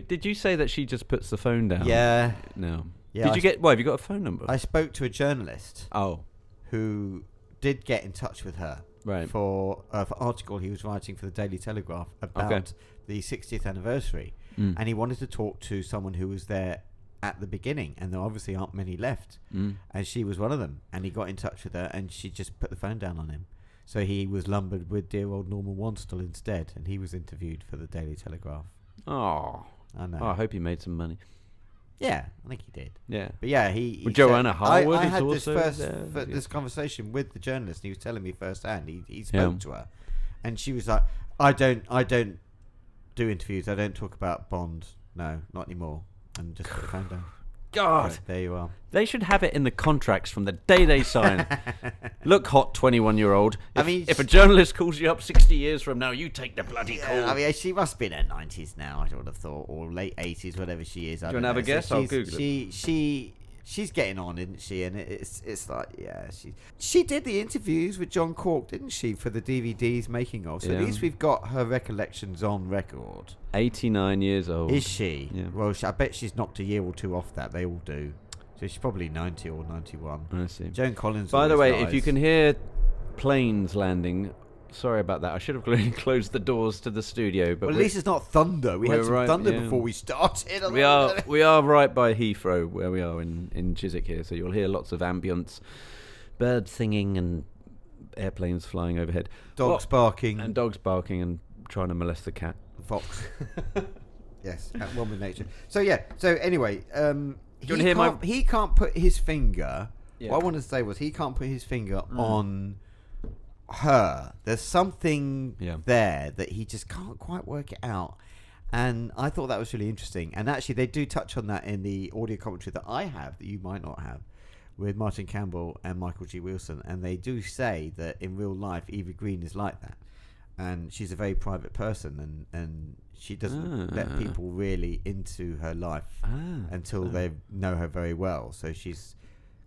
A: Did you say that she just puts the phone down?
B: Yeah.
A: No.
B: Yeah,
A: Did you get... Well, have you got a phone number?
B: I spoke to a journalist
A: Oh,
B: who did get in touch with her
A: right.
B: for an article he was writing for the Daily Telegraph about
A: Okay.
B: the 60th anniversary.
A: Mm.
B: And he wanted to talk to someone who was there at the beginning, and there obviously aren't many left.
A: Mm.
B: And she was one of them. And he got in touch with her, and she just put the phone down on him. So he was lumbered with dear old Norman Wanstall instead, and he was interviewed for the Daily Telegraph.
A: Oh.
B: I know.
A: Oh, I hope he made some money.
B: Yeah, I think he did.
A: Yeah.
B: But yeah, he
A: Well,
B: said-
A: Joanna Harwood
B: I
A: is
B: had this
A: also
B: first
A: there, yeah.
B: this conversation with the journalist, and he was telling me firsthand. He spoke
A: Yeah.
B: to her, and she was like, "I don't do interviews. I don't talk about Bond. No, not anymore." And just put the phone down.
A: God.
B: So there you are.
A: They should have it in the contracts from the day they sign. Look, hot 21-year-old.
B: I mean,
A: if a journalist calls you up 60 years from now, you take the bloody call.
B: Yeah, I mean, she must be in her 90s now, I would have thought, or late 80s, whatever she is.
A: Do you want to have a guess? I'll Google it.
B: She's getting on, isn't she? And it's like, yeah, she did the interviews with John Cork, didn't she, for the DVD's making of? So
A: Yeah.
B: at least we've got her recollections on record.
A: 89 years old.
B: Is she?
A: Yeah.
B: Well, I bet she's knocked a year or two off that. They all do. So she's probably 90 or 91.
A: I see.
B: Joan Collins.
A: By the
B: always
A: way, if you
B: lies.
A: can hear planes landing, sorry about that. I should have closed the doors to the studio. But
B: Well, at least it's not thunder. We had
A: we're
B: some
A: right,
B: thunder
A: yeah.
B: before we started.
A: we are right by Heathrow, where we are in Chiswick here. So you'll hear lots of ambience, birds singing and airplanes flying overhead.
B: Dogs barking.
A: And dogs barking and trying to molest the cat.
B: Fox. Yes, at one with nature. So yeah. So anyway, he can't put his finger.
A: Yeah.
B: What I wanted to say was he can't put his finger on her. There's something there that he just can't quite work it out. And I thought that was really interesting. And actually, they do touch on that in the audio commentary that I have that you might not have, with Martin Campbell and Michael G. Wilson. And they do say that in real life, Eva Green is like that. And she's a very private person, and she doesn't let people really into her life until they know her very well. So she's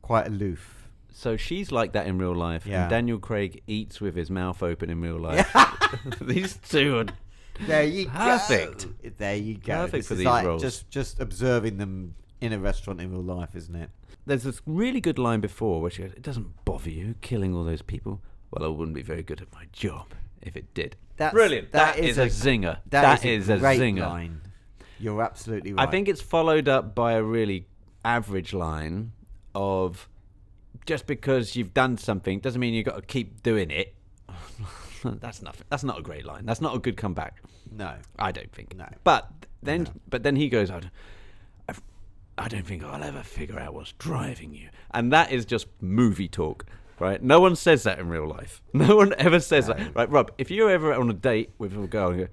B: quite aloof.
A: So she's like that in real life, and Daniel Craig eats with his mouth open in real life. These two are
B: there you
A: perfect.
B: Go. There you go.
A: Perfect
B: this
A: for
B: is
A: these
B: like
A: roles.
B: Just observing them in a restaurant in real life, isn't it?
A: There's this really good line before where she goes, "It doesn't bother you killing all those people. Well, I wouldn't be very good at my job if it did." Brilliant. That is a zinger. That is a
B: great
A: zinger.
B: Line. You're absolutely right.
A: I think it's followed up by a really average line of, just because you've done something doesn't mean you've got to keep doing it. That's nothing. That's not a great line. That's not a good comeback.
B: No,
A: I don't think.
B: No.
A: But then he goes, I don't think I'll ever figure out what's driving you. And that is just movie talk, right? No one says that in real life. No one ever says that. Right, Rob, if you're ever on a date with a girl and you go,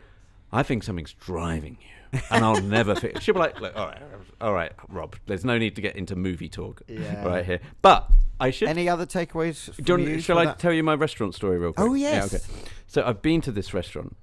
A: I think something's driving you, and I'll never figure. She'll be like, look, all right, Rob, there's no need to get into movie talk right here. But I should.
B: Any other takeaways from you?
A: Shall I tell you my restaurant story real quick?
B: Oh, yes.
A: Yeah, okay. So I've been to this restaurant.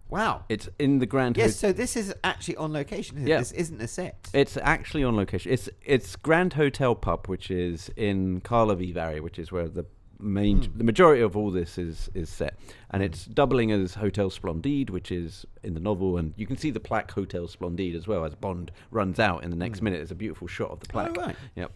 B: Wow.
A: It's in the Grand
B: Yes, so this is actually on location, isn't it?
A: Yeah.
B: This isn't a set.
A: It's actually on location. It's Grand Hotel Pub, which is in Karlovy Vary, which is where the majority of all this is set. And it's doubling as Hotel Splendide, which is in the novel, and you can see the plaque Hotel Splendide as well as Bond runs out in the next minute. There's a beautiful shot of the plaque.
B: Oh, right.
A: Yep.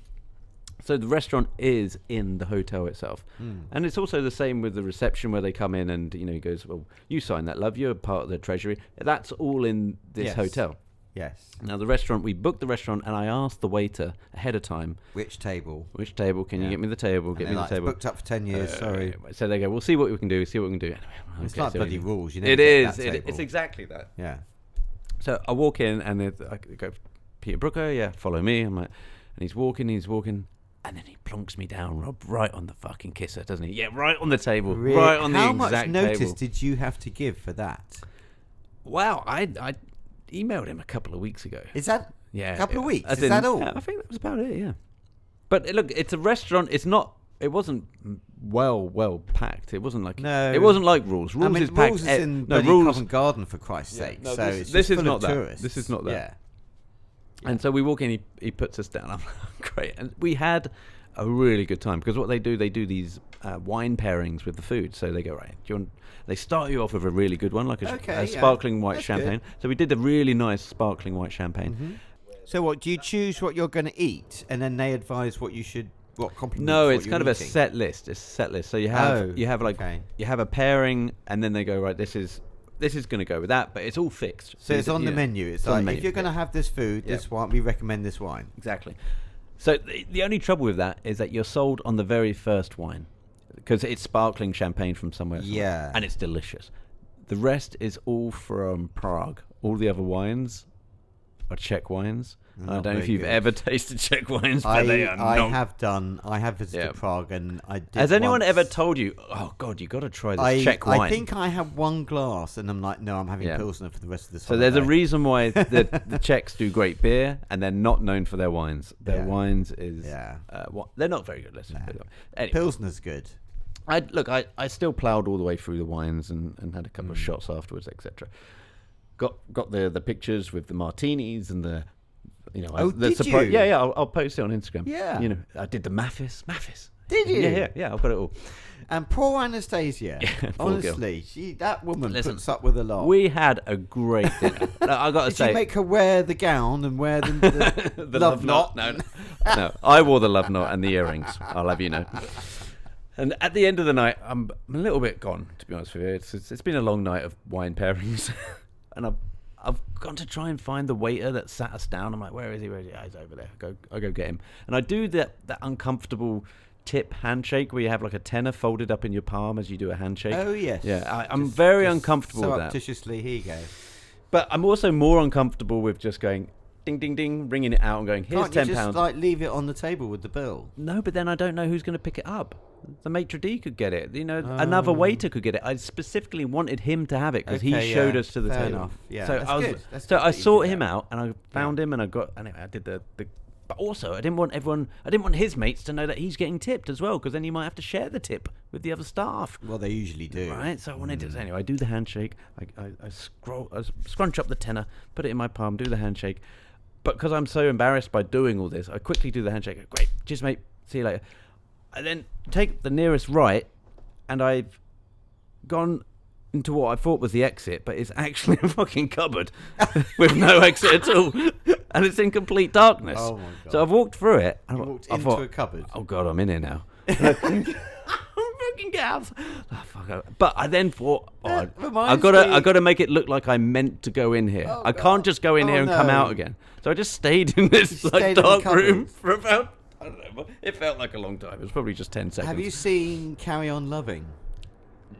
A: So the restaurant is in the hotel itself. And it's also the same with the reception where they come in and, he goes, well, you signed that, love. You're part of the treasury. That's all in this hotel.
B: Yes.
A: Now, the restaurant, we booked the restaurant and I asked the waiter ahead of time.
B: Which table?
A: Can you get me the table? Get me the table.
B: It's booked up for 10 years, sorry.
A: So they go, we'll see what we can do. Anyway,
B: It's like bloody rules, you know.
A: It is. It's exactly that.
B: Yeah.
A: So I walk in and I go, Peter Brooker, follow me. I'm like, and he's walking. And then he plonks me down, Rob, right on the fucking kisser, doesn't he? Yeah, right on the table.
B: Really?
A: Right on the
B: How
A: exact
B: much notice
A: table.
B: did you have to give for that?
A: Wow, I emailed him a couple of weeks ago.
B: Is that
A: a
B: couple of weeks? Is that all?
A: I think that was about it, yeah. But look, it's a restaurant. It wasn't well packed. It wasn't like It wasn't like Rules. Rules is packed.
B: Rules is in Covent Garden, for Christ's sake.
A: No,
B: so
A: this is not that.
B: Tourists.
A: This is not that.
B: Yeah.
A: And so we walk in. He puts us down. I'm like, great, and we had a really good time because what they do these wine pairings with the food. So they go, right, they start you off with a really good one, like a sparkling white champagne. Good. So we did a really nice sparkling white champagne.
B: Mm-hmm. So what, do you choose what you're going to eat and then they advise what compliments?
A: No, it's kind of eating? A set list. It's a set list. So you have you have a pairing and then they go, right, this is going to go with that, but it's all fixed.
B: So it's on the menu. It's like, if you're going to have this food, this wine, we recommend this wine.
A: Exactly. So the only trouble with that is that you're sold on the very first wine because it's sparkling champagne from somewhere.
B: Yeah.
A: And it's delicious. The rest is all from Prague. All the other wines are Czech wines. I don't know if you've ever tasted Czech wines, but they are not.
B: I have visited Prague, and I did.
A: Has anyone ever told you, oh, God, you've got to try this Czech wine?
B: I think I had one glass, and I'm like, no, I'm having Pilsner for the rest of the
A: So there's a reason why the Czechs do great beer, and they're not known for their wines. Their wines is... they're not very good. Let's put it anyway.
B: Pilsner's good.
A: I still ploughed all the way through the wines and had a couple of shots afterwards, etc. Got the pictures with the martinis and the...
B: did you?
A: Yeah, I'll post it on Instagram.
B: Yeah.
A: I did the Mathis.
B: Did you?
A: Yeah, I've got it all.
B: And poor Anastasia, honestly, that woman puts up with a lot.
A: We had a great dinner. I got to say,
B: did you make her wear the gown and wear the love knot?
A: No, I wore the love knot and the earrings. I'll have you know. And at the end of the night, I'm a little bit gone, to be honest with you. It's been a long night of wine pairings, and I've gone to try and find the waiter that sat us down. I'm like, where is he? He's over there. I go get him. And I do that uncomfortable tip handshake where you have like a tenner folded up in your palm as you do a handshake.
B: Oh yes.
A: Yeah, I'm very uncomfortable with that.
B: Surreptitiously, here you go.
A: But I'm also more uncomfortable with just going ding, ding, ding, ringing it out and going, here's
B: Can't you
A: £10.
B: just like leave it on the table with the bill?
A: No, but then I don't know who's going to pick it up. The maitre d' could get it. Another waiter could get it. I specifically wanted him to have it because he showed us to the
B: fair
A: table.
B: enough. Yeah,
A: so
B: that's
A: I was,
B: good. That's
A: so
B: good
A: I
B: that you
A: sought
B: did
A: him
B: that.
A: out and I found him and I got. Anyway, I did the. But also, I didn't want his mates to know that he's getting tipped as well, because then he might have to share the tip with the other staff.
B: Well, they usually do.
A: Right, so I wanted to. Anyway, I do the handshake. I scrunch up the tenner, put it in my palm, do the handshake. But because I'm so embarrassed by doing all this, I quickly do the handshake. Great, cheers, mate. See you later. I then take the nearest right, and I've gone into what I thought was the exit, but it's actually a fucking cupboard with no exit at all, and it's in complete darkness.
B: Oh my God.
A: So I've walked through it. And
B: You walked into a cupboard.
A: Oh God, I'm in here now. I'm fucking get out. Oh, fuck. But I then thought, I gotta make it look like I meant to go in here.
B: Oh,
A: I can't just go in here and come
B: no.
A: out again. So I just stayed in this
B: stayed
A: like
B: in the
A: dark
B: cupboard.
A: room for about, I don't know, it felt like a long time. It was probably just 10 seconds.
B: Have you seen Carry On Loving?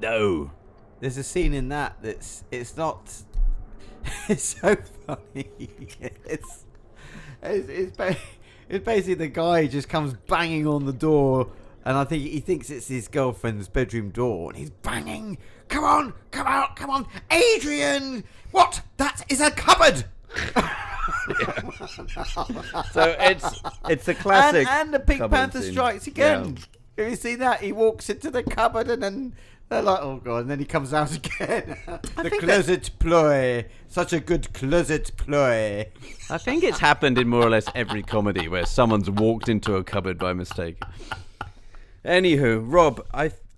A: No.
B: There's a scene in that it's not. It's so funny. It's basically the guy just comes banging on the door, and I think he thinks it's his girlfriend's bedroom door, and he's banging. Come on, come out, come on, Adrian! What? That is a cupboard.
A: So it's a classic.
B: And the Pink
A: cupboard
B: Panther
A: scene.
B: strikes again. Have you seen that? He walks into the cupboard and then they're like, oh God, and then he comes out again. The closet ploy. Such a good closet ploy.
A: I think it's happened in more or less every comedy where someone's walked into a cupboard by mistake. Anywho, Rob,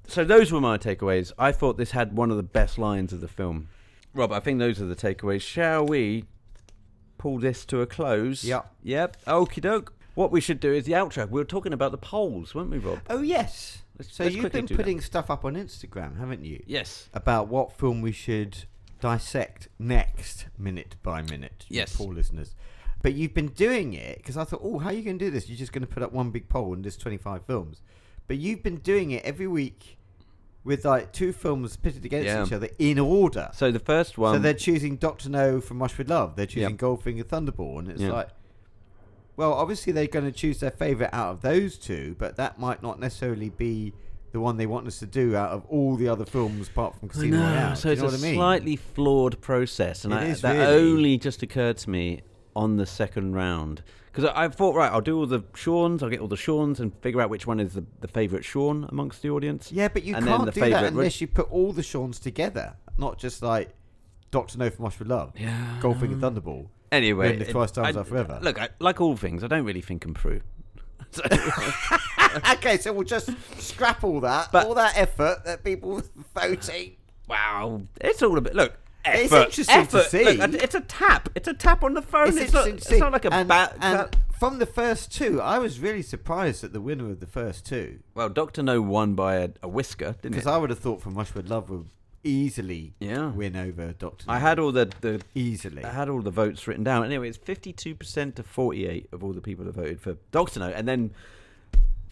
A: so those were my takeaways. I thought this had one of the best lines of the film. Rob, I think those are the takeaways. Shall we pull this to a close? Yep. Okie doke. What we should do is the outro. We were talking about the polls, weren't we, Rob?
B: Oh, yes. So
A: let's
B: you've
A: quickly
B: been
A: do
B: putting stuff up on Instagram, haven't you?
A: Yes.
B: About what film we should dissect next, minute by minute.
A: Yes.
B: Poor listeners. But you've been doing it, because I thought, how are you going to do this? You're just going to put up one big poll and there's 25 films. But you've been doing it every week with like two films pitted against each other in order.
A: So the first one...
B: So they're choosing Dr. No from Rush with Love. They're choosing Goldfinger Thunderball. And it's like... Well, obviously they're going to choose their favourite out of those two, but that might not necessarily be the one they want us to do out of all the other films apart from Casino Royale.
A: So it's a slightly flawed process, and that only just occurred to me on the second round. Because I thought, right, I'll do all the Seans, I'll get all the Seans and figure out which one is the favourite Sean amongst the audience.
B: Yeah, but you can't do that unless you put all the Seans together, not just like Dr. No from Rush with Love, Goldfinger Thunderball.
A: Anyway,
B: the Twice Times Are Forever.
A: Look, like all things, I don't really think them through.
B: Okay, so we'll just scrap all that effort that people voting.
A: Wow, it's all a bit. Look, effort,
B: it's interesting to see.
A: Look, it's a tap. It's a tap on the phone. It's not like a bat.
B: And from the first two, I was really surprised at the winner of the first two.
A: Well, Dr. No won by a whisker, didn't it?
B: Because I would have thought from Rush with Love would easily win over Dr. No.
A: I had all the
B: easily.
A: I had all the votes written down. Anyway, it's 52% to 48 of all the people that voted for Dr. No, and then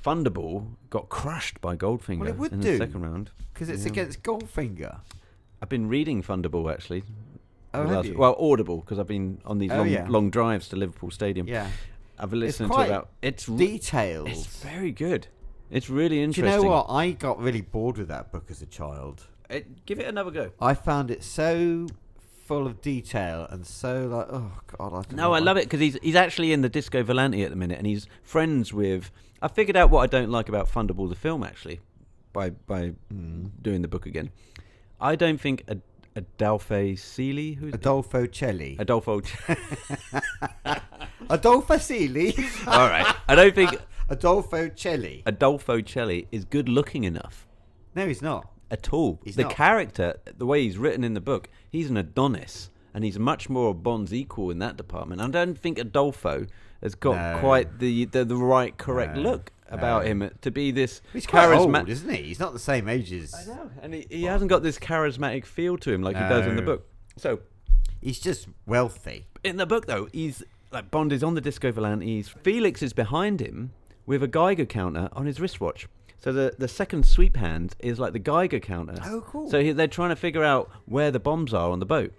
A: Thunderball got crushed by Goldfinger in the second round
B: because it's against Goldfinger.
A: I've been reading Thunderball actually.
B: Oh, have you?
A: Well, Audible, because I've been on these long drives to Liverpool Stadium.
B: Yeah,
A: I've listened to about
B: details.
A: It's very good. It's really interesting.
B: Do you know what? I got really bored with that book as a child.
A: Give it another go.
B: I found it so full of detail and so like, oh God,
A: I love it because he's actually in the Disco Volante at the minute, and he's friends with. I figured out what I don't like about Thunderball the film actually, by doing the book again. I don't think Adolfo Seeley,
B: Adolfo Celli.
A: Adolfo
B: Seeley.
A: All right. I don't think
B: Adolfo Celli
A: is good looking enough.
B: No, he's not.
A: At all.
B: He's
A: the
B: not.
A: Character, the way he's written in the book, he's an Adonis, and he's much more Bond's equal in that department. I don't think Adolfo has got quite the right correct look about him to be this
B: he's quite
A: charismatic,
B: old, isn't he? He's not the same age as...
A: I know, and he hasn't got this charismatic feel to him like he does in the book. So
B: he's just wealthy.
A: in the book, though, he's like Bond is on the Disco Volante. Felix is behind him with a Geiger counter on his wristwatch. So the second sweep hand is like the Geiger counter.
B: Oh, cool.
A: So they're trying to figure out where the bombs are on the boat.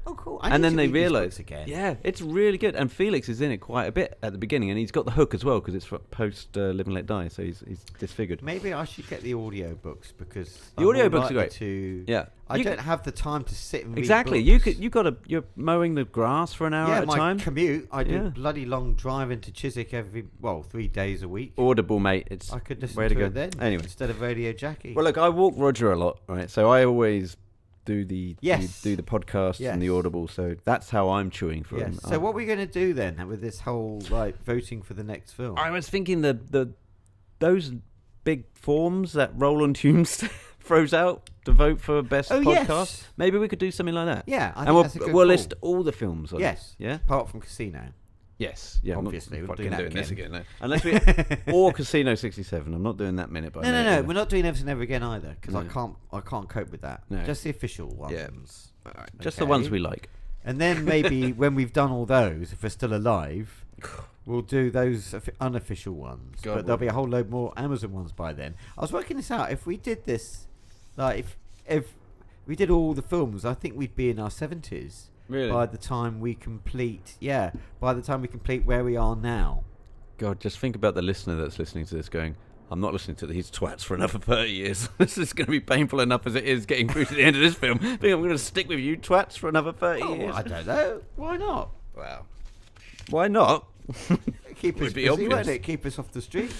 B: Oh, cool.
A: And then they
B: realise
A: realise
B: again.
A: Yeah, it's really good. And Felix is in it quite a bit at the beginning, and he's got the hook as well because it's post Live and Let Die, so he's disfigured.
B: Maybe I should get the audio books because
A: The
B: I'm
A: audio
B: more
A: books are
B: likely
A: great.
B: To,
A: Yeah.
B: I don't have the time to sit and read
A: Exactly.
B: books.
A: You're mowing the grass for an hour at a
B: my
A: time.
B: commute. I do
A: Yeah.
B: bloody long drive into Chiswick 3 days a week.
A: Audible, mate. It's
B: I could listen
A: way
B: to
A: to go.
B: it then.
A: Anyway.
B: Instead of Radio Jackie.
A: Well, look, I walk Roger a lot, right? So I always do the
B: Yes.
A: do the podcast and the
B: Yes.
A: Audible. So that's how I'm chewing for
B: yes.
A: him.
B: So what are we going to do then with this whole voting for the next film?
A: I was thinking those big forms that Roland Humes throws out to vote for best
B: Oh,
A: podcast.
B: yes.
A: Maybe we could do something like that.
B: Yeah, I
A: and
B: think
A: we'll
B: that's a good
A: we'll
B: call.
A: list all the films on
B: Yes.
A: it. Yeah.
B: Apart from Casino.
A: Yes. Yeah.
B: Obviously,
A: I'm
B: we'll
A: not
B: do
A: fucking
B: that
A: doing this
B: again.
A: again. No. Unless we or Casino 67. I'm not doing that minute by minute.
B: No.
A: either.
B: We're not doing Everything Ever Again either because
A: No.
B: I can't cope with that.
A: No.
B: Just the official ones.
A: Yeah. All right. Just the ones we like.
B: And then maybe when we've done all those, if we're still alive, we'll do those unofficial ones.
A: God,
B: but there'll be a whole load more Amazon ones by then. I was working this out. If we did this, if we did all the films, I think we'd be in our 70s.
A: Really?
B: By the time we complete, by the time we complete where we are now.
A: God, just think about the listener that's listening to this going, I'm not listening to these twats for another 30 years. This is going to be painful enough as it is getting through to the end of this film. I think I'm going to stick with you twats for another 30 years.
B: I don't know. Why not?
A: Wow. Why not?
B: Keep us
A: Would be
B: busy,
A: obvious.
B: won't it? Keep us off the street.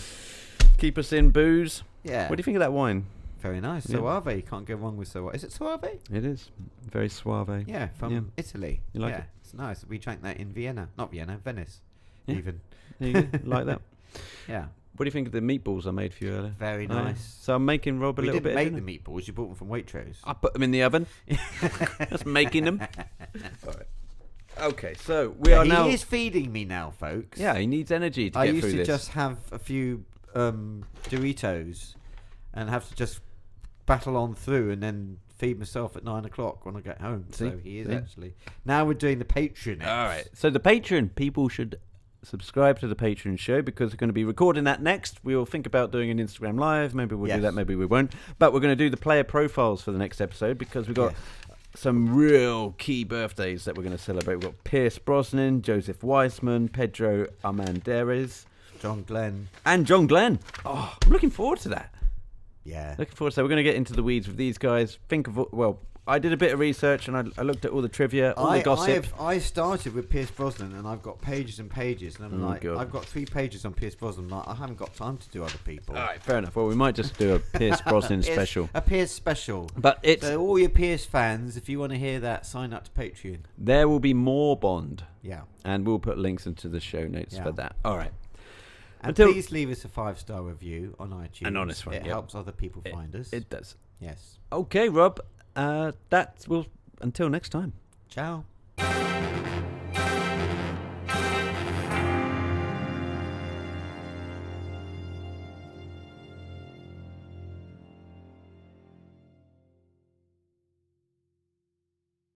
A: Keep us in booze.
B: Yeah.
A: What do you think of that wine?
B: Very nice.
A: Yeah.
B: Soave. Can't go wrong with Soave. Is it Soave?
A: It is. Very suave.
B: Yeah, from Italy.
A: You like
B: yeah,
A: it?
B: It's nice. We drank that in Vienna. Not Vienna, Venice.
A: Yeah.
B: Even.
A: There you go. Like that.
B: Yeah.
A: What do you think of the meatballs I made for you earlier?
B: Very
A: Oh, yeah.
B: nice.
A: So I'm making Rob a
B: We
A: little
B: didn't
A: bit
B: make
A: of
B: the meatballs. You bought them from Waitrose.
A: I put them in the oven. Just making them. All right. Okay, so we are now...
B: He is feeding me now, folks.
A: Yeah, he needs energy to
B: I
A: get
B: used
A: through
B: to
A: this.
B: just have a few Doritos and have to just battle on through and then feed myself at 9 o'clock when I get home.
A: See?
B: So he is
A: See?
B: actually. Now we're doing the Patreon.
A: All right. So the Patreon, people should subscribe to the Patreon show because we're going to be recording that next. We will think about doing an Instagram Live. Maybe we'll do
B: Yes.
A: that, maybe we won't. But we're going to do the player profiles for the next episode because we've got some real key birthdays that we're going to celebrate. We've got Pierce Brosnan, Joseph Weissman, Pedro Armanderes,
B: John Glenn.
A: and John Glenn. Oh, I'm looking forward to that.
B: Yeah.
A: Looking forward to that. We're going to get into the weeds with these guys. Think of, well, I did a bit of research and I looked at all the trivia, all the gossip.
B: I started with Pierce Brosnan and I've got pages and pages and I'm
A: Oh,
B: like,
A: God.
B: I've got 3 pages on Pierce Brosnan. Like, I haven't got time to do other people.
A: All right, fair enough. Well, we might just do a Pierce Brosnan special.
B: A Pierce special.
A: But it's
B: So all your Pierce fans, if you want to hear that, sign up to Patreon.
A: there will be more Bond,
B: Yeah.
A: and we'll put links into the show notes
B: Yeah.
A: for that. All right.
B: And
A: Until-
B: please leave us a 5-star review on iTunes.
A: An honest one,
B: It
A: yep.
B: helps other people find us.
A: It does.
B: Yes.
A: Okay, Rob. Until next time.
B: Ciao.